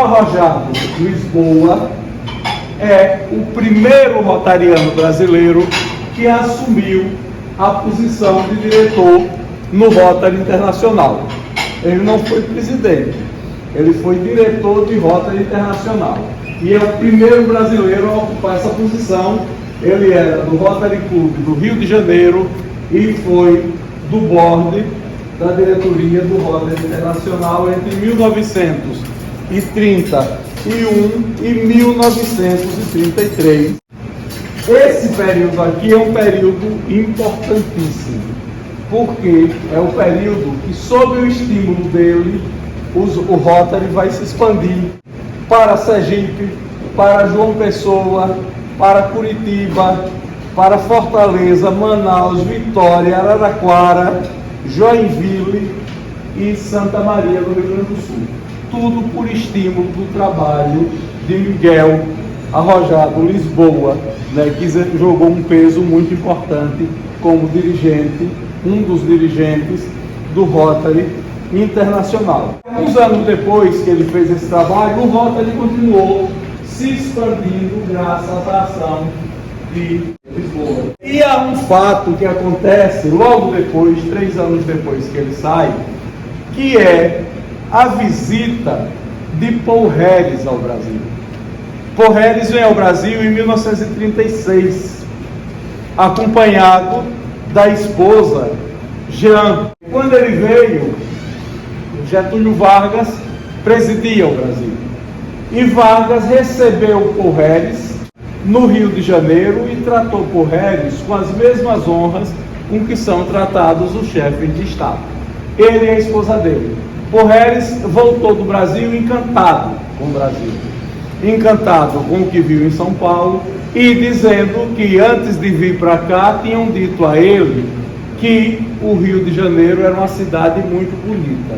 Arrojado Lisboa é o primeiro rotariano brasileiro que assumiu a posição de diretor no Rotary Internacional. Ele não foi presidente, ele foi diretor de Rotary Internacional. E é o primeiro brasileiro a ocupar essa posição. Ele era do Rotary Club do Rio de Janeiro e foi do board da diretoria do Rotary Internacional entre 1931 e 1933. Esse período aqui é um período importantíssimo, porque é o período que, sob o estímulo dele, o Rotary vai se expandir para Sergipe, para João Pessoa, para Curitiba, para Fortaleza, Manaus, Vitória, Araraquara, Joinville e Santa Maria do Rio Grande do Sul. Tudo por estímulo do trabalho de Miguel Arrojado Lisboa, né, que jogou um peso muito importante como dirigente, um dos dirigentes do Rotary Internacional. Uns anos depois que ele fez esse trabalho, o Rotary continuou se expandindo graças à ação de Lisboa. E há um fato que acontece logo depois, 3 anos depois que ele sai, que é a visita de Paul Harris ao Brasil. Paul Harris vem ao Brasil em 1936, acompanhado da esposa Jean. Quando ele veio, Getúlio Vargas presidia o Brasil. E Vargas recebeu Paul Harris no Rio de Janeiro e tratou Paul Harris com as mesmas honras com que são tratados os chefes de Estado. Ele e a esposa dele. Paul Harris voltou do Brasil encantado com o Brasil, encantado com o que viu em São Paulo e dizendo que antes de vir para cá tinham dito a ele que o Rio de Janeiro era uma cidade muito bonita.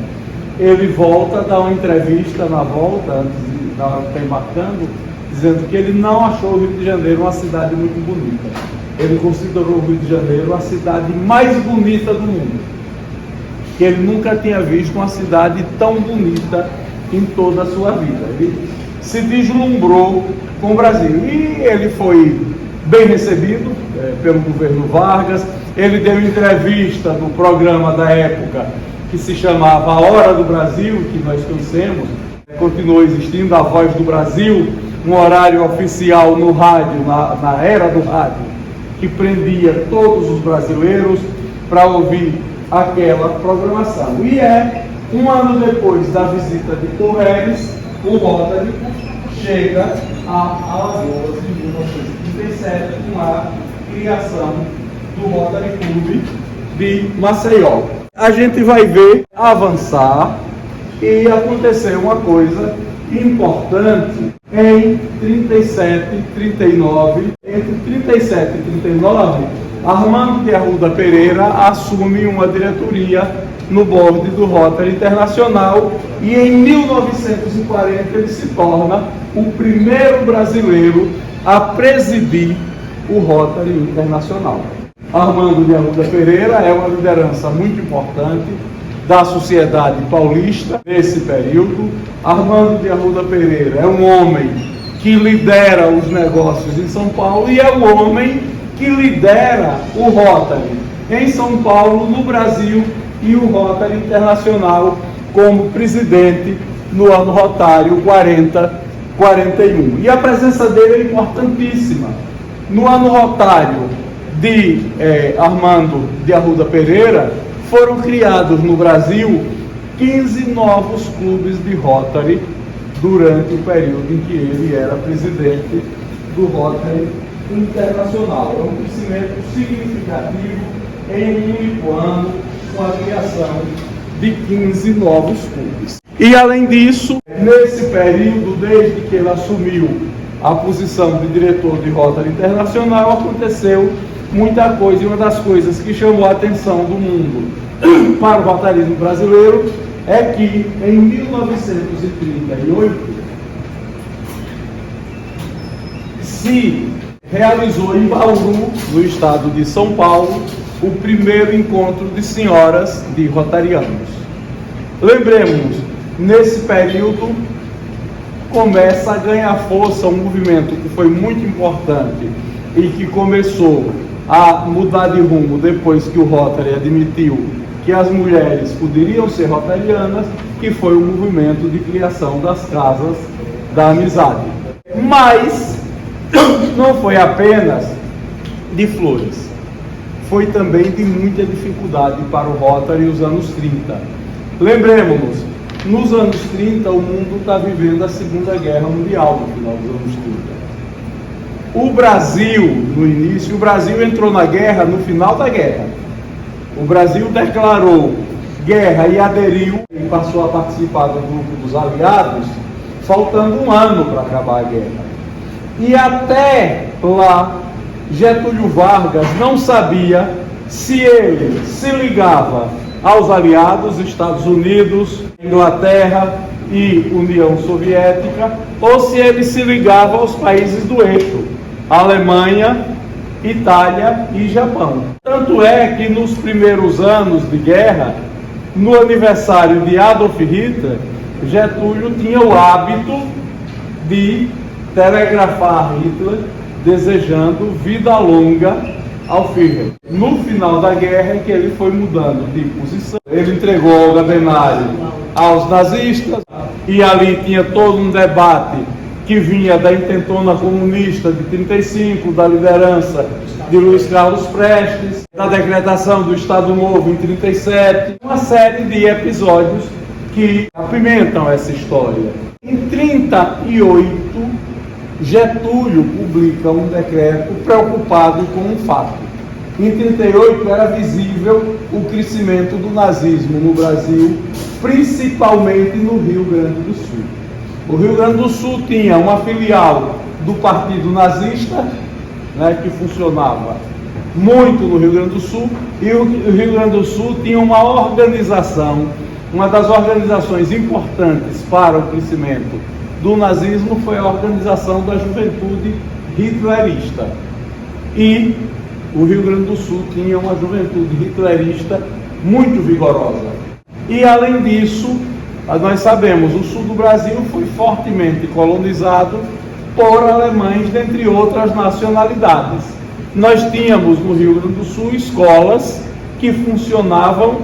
Ele volta, dá uma entrevista na volta, antes de estar embarcando, dizendo que ele não achou o Rio de Janeiro uma cidade muito bonita. Ele considerou o Rio de Janeiro a cidade mais bonita do mundo, que ele nunca tinha visto uma cidade tão bonita em toda a sua vida. Ele se deslumbrou com o Brasil e ele foi bem recebido pelo governo Vargas. Ele deu entrevista no programa da época que se chamava A Hora do Brasil, que nós conhecemos, continuou existindo, a Voz do Brasil, um horário oficial no rádio, na era do rádio, que prendia todos os brasileiros para ouvir aquela programação. E um ano depois da visita de Paul Harris, o Rotary chega a Alagoas em 1937 com a criação do Rotary Club de Maceió. A gente vai ver avançar e acontecer uma coisa importante em 37 e 39. Entre 37 e 39, Armando de Arruda Pereira assume uma diretoria no board do Rotary Internacional e em 1940 ele se torna o primeiro brasileiro a presidir o Rotary Internacional. Armando de Arruda Pereira é uma liderança muito importante da sociedade paulista nesse período. Armando de Arruda Pereira é um homem que lidera os negócios em São Paulo e é o homem que lidera o Rotary em São Paulo, no Brasil, e o Rotary Internacional como presidente no ano rotário 40-41. E a presença dele é importantíssima. No ano rotário de Armando de Arruda Pereira, foram criados no Brasil 15 novos clubes de Rotary durante o período em que ele era presidente do Rotary Internacional. É um crescimento significativo em um único ano, com a criação de 15 novos clubes. E além disso, nesse período, desde que ele assumiu a posição de diretor de Rotary Internacional, aconteceu muita coisa, e uma das coisas que chamou a atenção do mundo para o rotarismo brasileiro é que em 1938 se realizou em Bauru, no estado de São Paulo, o primeiro encontro de senhoras de rotarianos. Lembremos, nesse período, começa a ganhar força um movimento que foi muito importante e que começou a mudar de rumo depois que o Rotary admitiu que as mulheres poderiam ser rotarianas, que foi o movimento de criação das casas da amizade. Mas não foi apenas de flores, foi também de muita dificuldade para o Rotary nos anos 30. Lembremos-nos, nos anos 30 o mundo está vivendo a Segunda Guerra Mundial, no final dos anos 30. O Brasil, no início, o Brasil entrou na guerra no final da guerra. O Brasil declarou guerra e aderiu e passou a participar do grupo dos aliados, faltando um ano para acabar a guerra. E até lá, Getúlio Vargas não sabia se ele se ligava aos aliados, Estados Unidos, Inglaterra e União Soviética, ou se ele se ligava aos países do eixo, Alemanha, Itália e Japão. Tanto é que nos primeiros anos de guerra, no aniversário de Adolf Hitler, Getúlio tinha o hábito de telegrafar Hitler desejando vida longa ao Führer. No final da guerra é que ele foi mudando de posição. Ele entregou Olga Benário aos nazistas e ali tinha todo um debate que vinha da intentona comunista de 35, da liderança de Luiz Carlos Prestes, da decretação do Estado Novo em 37, uma série de episódios que apimentam essa história. Em 38, Getúlio publica um decreto preocupado com um fato. Em 38 era visível o crescimento do nazismo no Brasil, principalmente no Rio Grande do Sul. O Rio Grande do Sul tinha uma filial do Partido Nazista, que funcionava muito no Rio Grande do Sul, e o Rio Grande do Sul tinha uma organização, uma das organizações importantes para o crescimento do nazismo foi a organização da juventude hitlerista. E o Rio Grande do Sul tinha uma juventude hitlerista muito vigorosa. E além disso, nós sabemos, o sul do Brasil foi fortemente colonizado por alemães, dentre outras nacionalidades. Nós tínhamos no Rio Grande do Sul escolas que funcionavam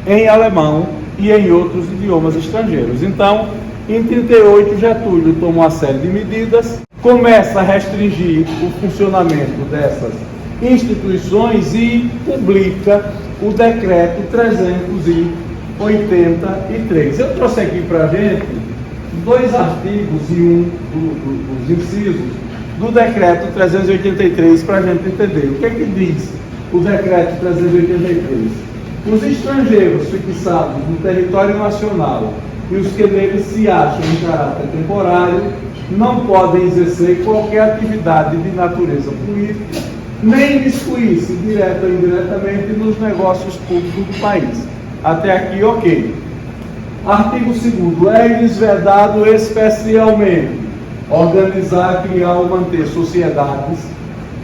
em alemão e em outros idiomas estrangeiros. Então, em 38, Getúlio toma uma série de medidas, começa a restringir o funcionamento dessas instituições e publica o decreto 383. Eu trouxe aqui para a gente 2 artigos e um dos incisos do decreto 383 para a gente entender. O que é que diz o decreto 383? Os estrangeiros fixados no território nacional e os que neles se acham em caráter temporário não podem exercer qualquer atividade de natureza política, nem miscuir-se direta ou indiretamente nos negócios públicos do país. Até aqui, ok. Artigo 2º. É-lhes vedado especialmente organizar, criar ou manter sociedades,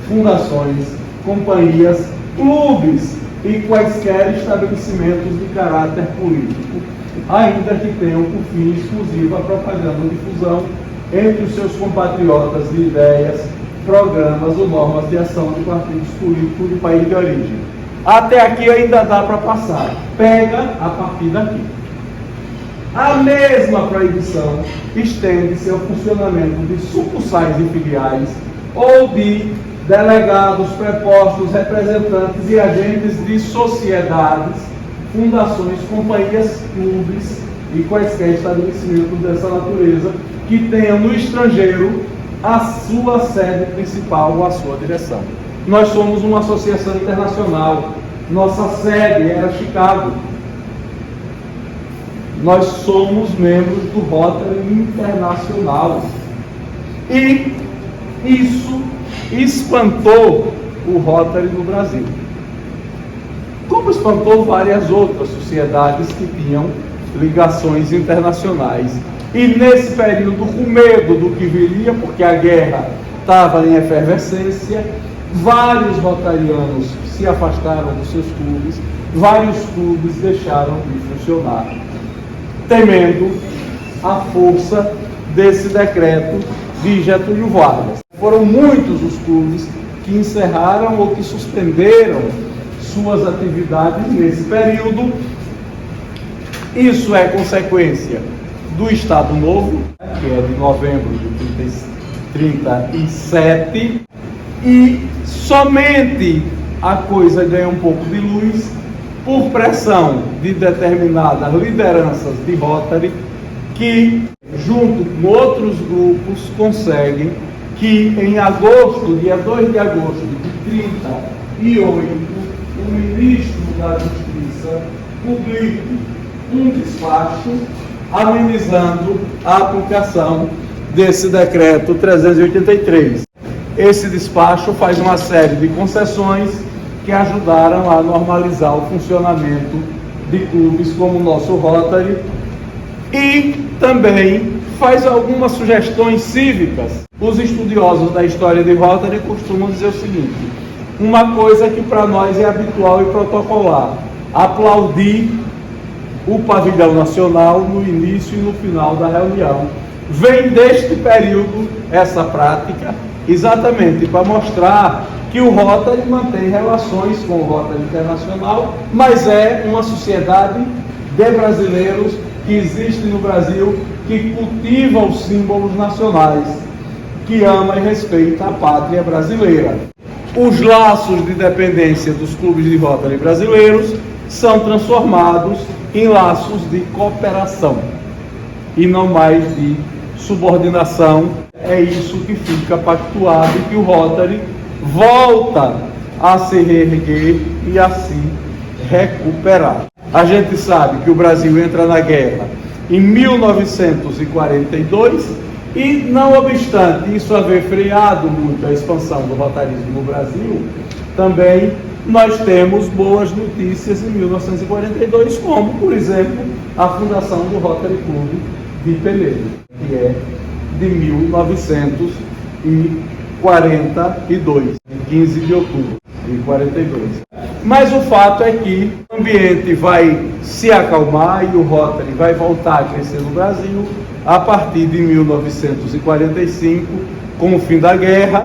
fundações, companhias, clubes e quaisquer estabelecimentos de caráter político, ainda que tenham por fim exclusivo a propaganda ou difusão entre os seus compatriotas de ideias, programas ou normas de ação de partidos políticos do país de origem. Até aqui ainda dá para passar. Pega a partir daqui. A mesma proibição estende-se ao funcionamento de sucursais e filiais ou de delegados, prepostos, representantes e agentes de sociedades, fundações, companhias, clubes e quaisquer estabelecimentos dessa natureza que tenham no estrangeiro a sua sede principal ou a sua direção. Nós somos uma associação internacional. Nossa sede era Chicago. Nós somos membros do Rotary Internacional. E isso espantou o Rotary no Brasil. Como espantou várias outras sociedades que tinham ligações internacionais. E nesse período, com medo do que viria, porque a guerra estava em efervescência, vários rotarianos se afastaram dos seus clubes, vários clubes deixaram de funcionar, temendo a força desse decreto de Getúlio Vargas. Foram muitos os clubes que encerraram ou que suspenderam suas atividades nesse período. Isso é consequência do Estado Novo, que é de novembro de 37, e somente a coisa ganha um pouco de luz por pressão de determinadas lideranças de Rotary, que, junto com outros grupos, conseguem que em agosto, dia 2 de agosto de 38, o ministro da Justiça publique um despacho amenizando a aplicação desse decreto 383. Esse despacho faz uma série de concessões que ajudaram a normalizar o funcionamento de clubes como o nosso Rotary e também faz algumas sugestões cívicas. Os estudiosos da história de Rotary costumam dizer o seguinte: uma coisa que para nós é habitual e protocolar, aplaudir o pavilhão nacional no início e no final da reunião. Vem deste período essa prática, exatamente para mostrar que o Rotary mantém relações com o Rotary Internacional, mas é uma sociedade de brasileiros que existe no Brasil, que cultiva os símbolos nacionais, que ama e respeita a pátria brasileira. Os laços de dependência dos clubes de Rotary brasileiros são transformados em laços de cooperação e não mais de subordinação. É isso que fica pactuado e que o Rotary volta a se reerguer e a se recuperar. A gente sabe que o Brasil entra na guerra em 1942 e, não obstante isso haver freado muito a expansão do rotarismo no Brasil, também nós temos boas notícias em 1942, como, por exemplo, a fundação do Rotary Club de Penedo, que é de 1942, em 15 de outubro de 42. Mas o fato é que o ambiente vai se acalmar e o Rotary vai voltar a crescer no Brasil a partir de 1945, com o fim da guerra